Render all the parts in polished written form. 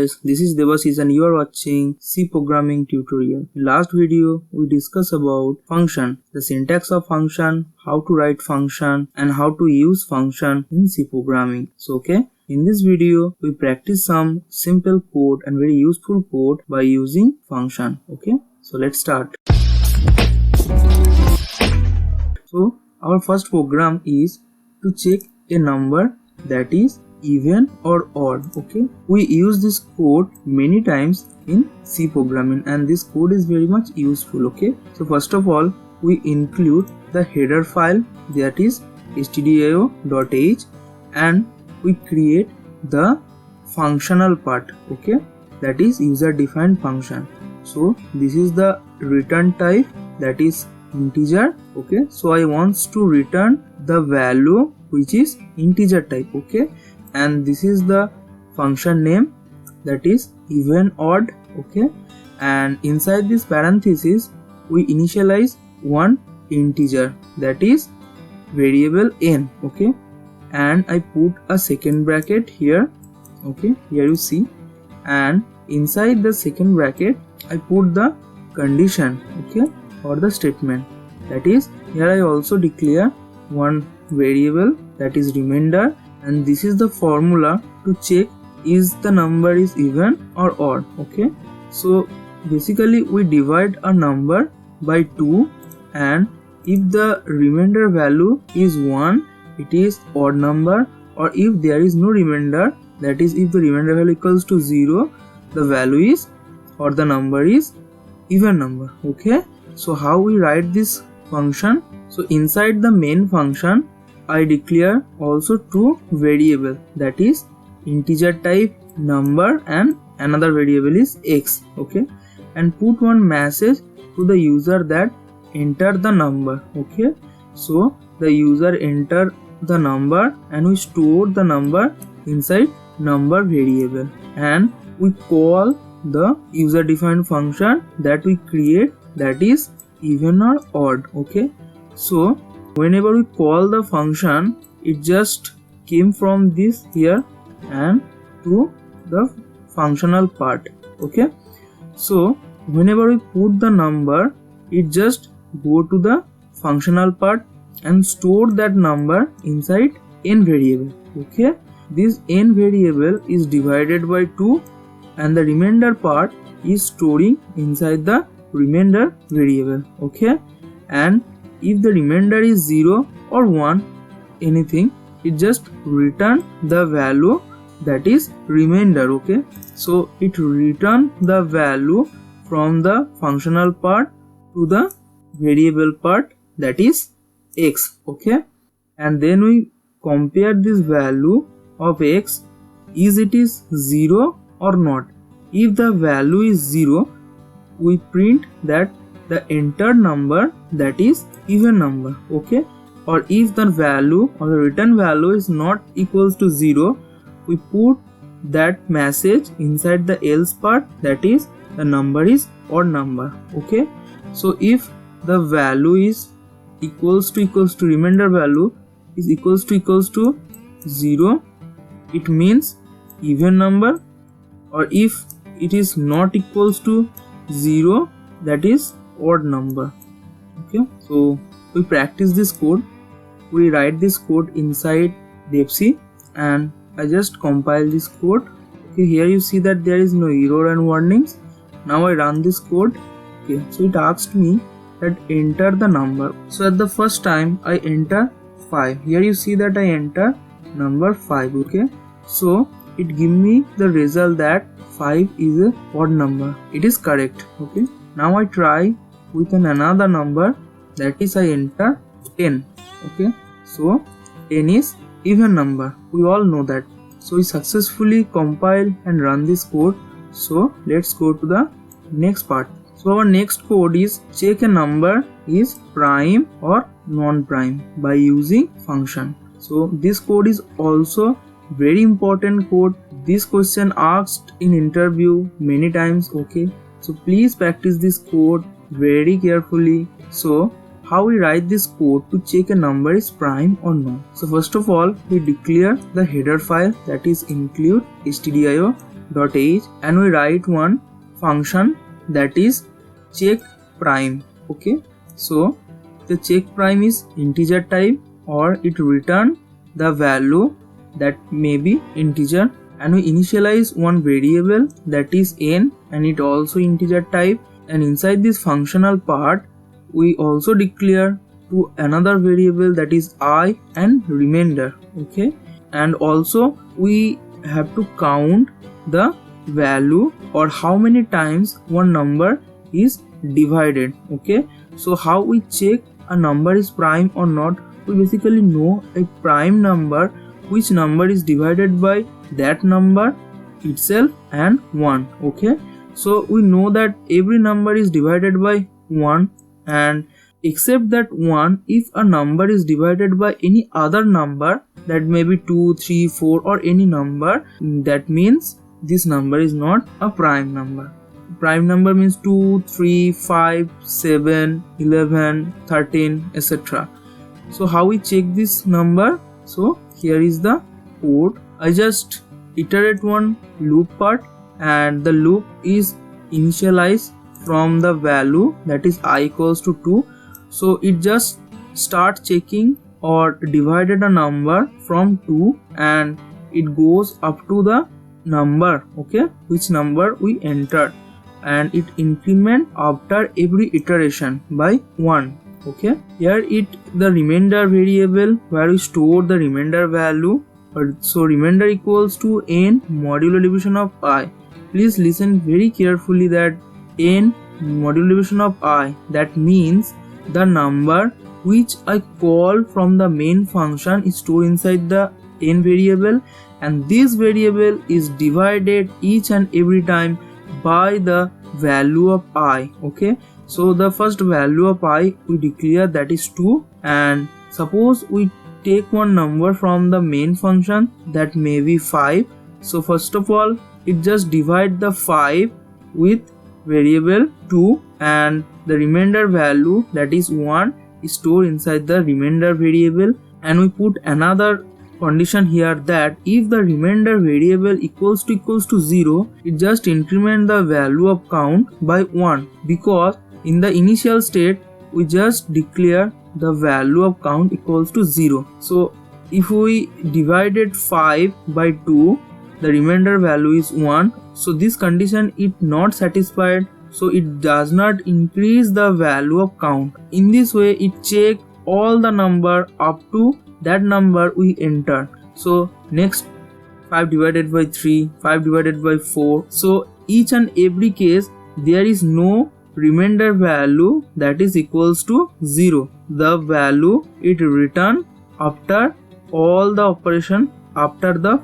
guys, this is Devashish and you are watching C programming tutorial. In last video, we discussed about function, the syntax of function, how to write function and how to use function in C programming. So in this video, we practice some simple code and very useful code by using function. So let's start. So our first program is to check a number that is even or odd. We use this code many times in C programming and this code is very much useful. So first of all, we include the header file, that is stdio.h, and we create the functional part, that is user defined function. So this is the return type, that is integer. So I want to return the value which is integer type. And this is the function name, that is even odd. And inside this parenthesis we initialize one integer, that is variable n. And I put a second bracket here. Here you see, and inside the second bracket I put the condition, or the statement, that is here I also declare one variable, that is remainder, and this is the formula to check is the number is even or odd. So basically we divide a number by 2, and if the remainder value is 1, it is odd number, or if there is no remainder, that is if the remainder value equals to 0, the value is, or the number is even number. So how we write this function? So inside the main function I declare also two variable, that is integer type number and another variable is x. And put one message to the user that enter the number. So the user enter the number and we store the number inside number variable, and we call the user defined function that we create, that is even or odd. So whenever we call the function, it just came from this here and to the functional part. So whenever we put the number, it just go to the functional part and store that number inside n variable. This n variable is divided by 2 and the remainder part is storing inside the remainder variable. And if the remainder is 0 or 1, anything, it just return the value, that is remainder. So it return the value from the functional part to the variable part, that is x. And then we compare this value of x, is it is 0 or not. If the value is 0, we print that the entered number, that is even number. Or if the value or the return value is not equals to 0, we put that message inside the else part, that is the number is odd number. So if the value is equals to remainder value is equals to 0, it means even number, or if it is not equals to 0, that is odd number. So we practice this code. We write this code inside DevC and I just compile this code. Here you see that there is no error and warnings. Now I run this code. So it asked me that enter the number. So at the first time I enter 5. Here you see that I enter number 5. So it give me the result that 5 is a odd number. It is correct. Now I try with another number, that is I enter 10. So 10 is even number, we all know that. So we successfully compile and run this code. So let's go to the next part. So our next code is check a number is prime or non-prime by using function. So this code is also very important code. This question asked in interview many times. So please practice this code very carefully. So how we write this code to check a number is prime or no. So first of all, we declare the header file, that is include stdio dot age, and we write one function that is check prime. Okay, so the check prime is integer type, or it return the value that may be integer, and we initialize one variable that is n, and it also integer type, and inside this functional part we also declare to another variable that is I and remainder. Okay, and also we have to count the value or how many times one number is divided. Okay, so how we check a number is prime or not? We basically know a prime number, which number is divided by that number itself and 1. Okay, so we know that every number is divided by 1, and except that 1, if a number is divided by any other number, that may be 2, 3, 4 or any number, that means this number is not a prime number. Prime number means 2, 3, 5, 7, 11, 13, etc. So how we check this number? So here is the code. I just iterate one loop part, and the loop is initialized from the value that is I equals to 2. So it just start checking or divided a number from 2, and it goes up to the number, okay, which number we entered, and it increment after every iteration by 1. Okay, here the remainder variable where we store the remainder value. So remainder equals to n modulo division of I. Please listen very carefully that n modulo division of I, that means the number which I call from the main function is stored inside the n variable, and this variable is divided each and every time by the value of I. Okay, so the first value of I we declare, that is 2, and suppose we take one number from the main function that may be 5. So first of all it just divide the 5 with variable 2, and the remainder value that is 1 is stored inside the remainder variable, and we put another condition here that if the remainder variable equals to 0, it just increment the value of count by 1, because in the initial state we just declare the value of count equals to 0. So if we divided 5 by 2, the remainder value is 1. So this condition is not satisfied, so it does not increase the value of count. In this way it check all the number up to that number we entered. So next 5 divided by 3, 5 divided by 4. So each and every case there is no remainder value that is equals to 0. The value it return after all the operation, after the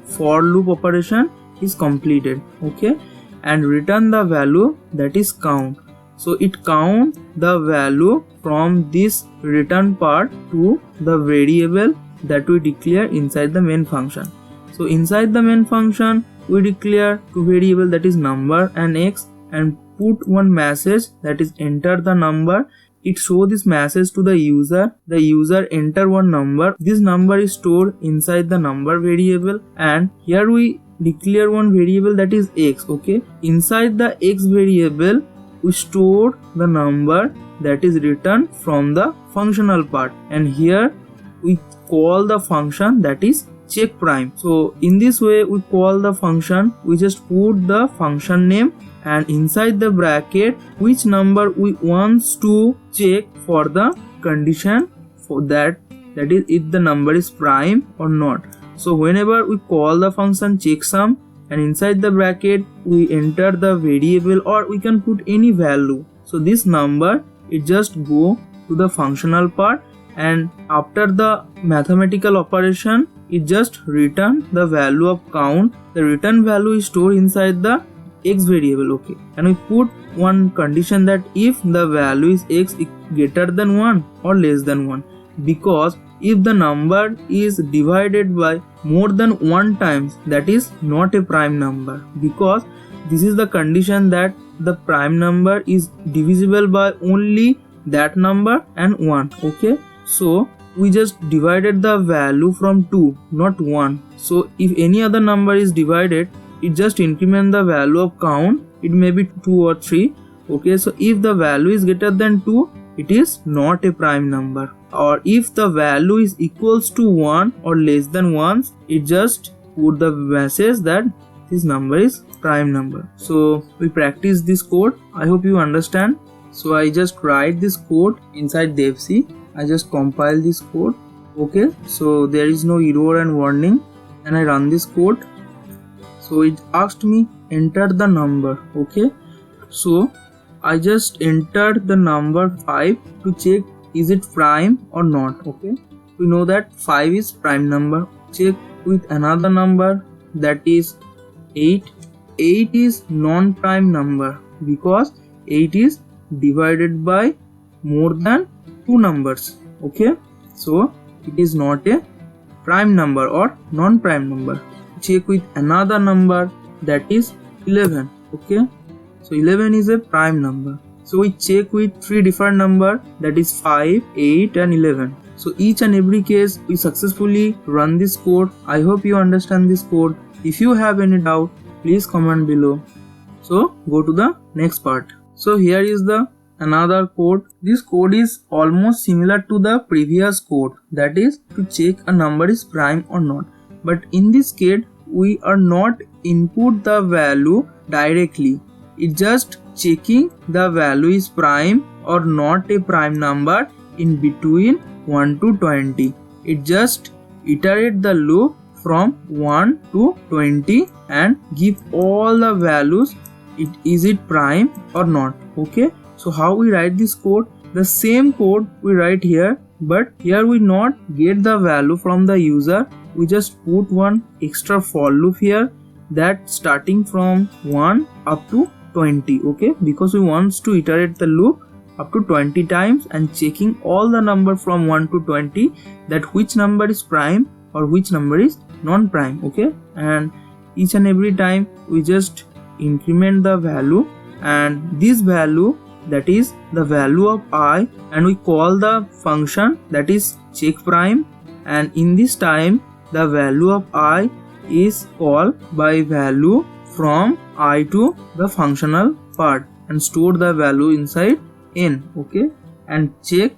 for loop operation is completed. Okay, and return the value that is count. So it count the value from this return part to the variable that we declare inside the main function. So inside the main function we declare two variable, that is number and x, and put one message that is enter the number. It show this message to the user. The user enter one number. This number is stored inside the number variable, and here we declare one variable that is x. Okay, inside the x variable we store the number that is returned from the functional part, and here we call the function that is check prime. So in this way we call the function, we just put the function name and inside the bracket which number we wants to check for the condition for that is if the number is prime or not. So whenever we call the function checksum, and inside the bracket we enter the variable or we can put any value. So this number it just go to the functional part, and after the mathematical operation it just return the value of count. The return value is stored inside the x variable. Okay, and we put one condition that if the value is x greater than 1 or less than 1, because if the number is divided by more than 1 times, that is not a prime number, because this is the condition that the prime number is divisible by only that number and 1. Okay, so we just divided the value from 2, not 1. So if any other number is divided it just increment the value of count. It may be 2 or 3. Okay, so if the value is greater than 2, it is not a prime number. Or if the value is equals to 1 or less than 1, it just put the message that this number is prime number. So we practice this code. I hope you understand. So I just write this code inside DevC. I just compile this code. Okay, so there is no error and warning, and I run this code. So it asked me enter the number. Okay, so I just entered the number 5 to check is it prime or not. Okay, we know that 5 is prime number. Check with another number, that is 8. 8 is non-prime number because 8 is divided by more than 2 numbers. Okay, so it is not a prime number or non-prime number. Check with another number, that is 11. Okay, so 11 is a prime number. So we check with 3 different number, that is 5, 8 and 11. So each and every case we successfully run this code. I hope you understand this code. If you have any doubt, please comment below. So go to the next part. So here is the another code. This code is almost similar to the previous code, that is to check a number is prime or not. But in this case we are not input the value directly. It just checking the value is prime or not a prime number in between 1 to 20. It just iterate the loop from 1 to 20 and give all the values. Is it prime or not? Okay, so how we write this code? The same code we write here, but here we not get the value from the user. We just put one extra for loop here that starting from 1 up to 20. Okay, because we want to iterate the loop up to 20 times and checking all the number from 1 to 20 that which number is prime or which number is non-prime. Okay, and each and every time we just increment the value, and this value, that is the value of I, and we call the function that is check prime, and in this time the value of I is called by value from I to the functional part and store the value inside n. Okay, and check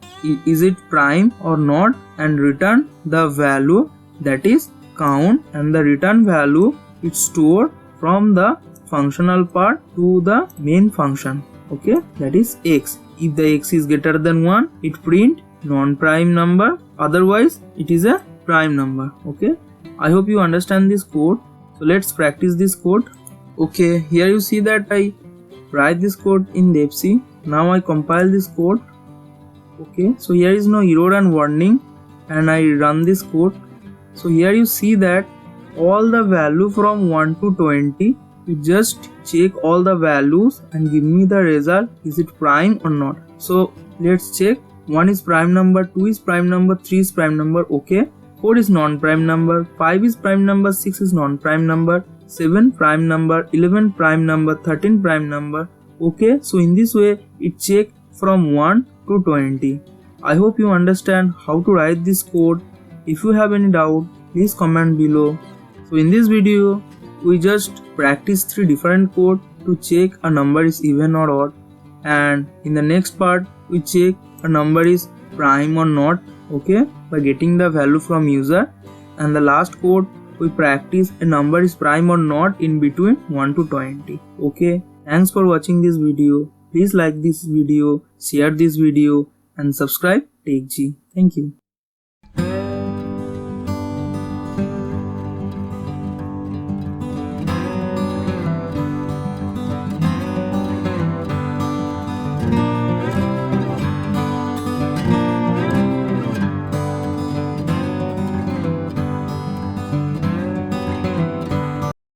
is it prime or not and return the value, that is count, and the return value is stored from the functional part to the main function. Okay, that is x. If the x is greater than 1, it print non-prime number, otherwise it is a prime number. Okay, I hope you understand this code. So let's practice this code. Okay, here you see that I write this code in DevC. Now I compile this code. Okay, so here is no error and warning, and I run this code. So here you see that all the value from 1 to 20, you just check all the values and give me the result, is it prime or not. So let's check. 1 is prime number, 2 is prime number, 3 is prime number. Okay, 4 is non-prime number, 5 is prime number, 6 is non-prime number, 7 prime number, 11 prime number, 13 prime number. Okay, so in this way it check from 1 to 20. I hope you understand how to write this code. If you have any doubt, please comment below. So in this video we just practice 3 different code to check a number is even or odd, and in the next part we check a number is prime or not, okay, by getting the value from user, and the last code we practice a number is prime or not in between 1 to 20. Okay, thanks for watching this video. Please like this video, share this video and subscribe TechG. Thank you.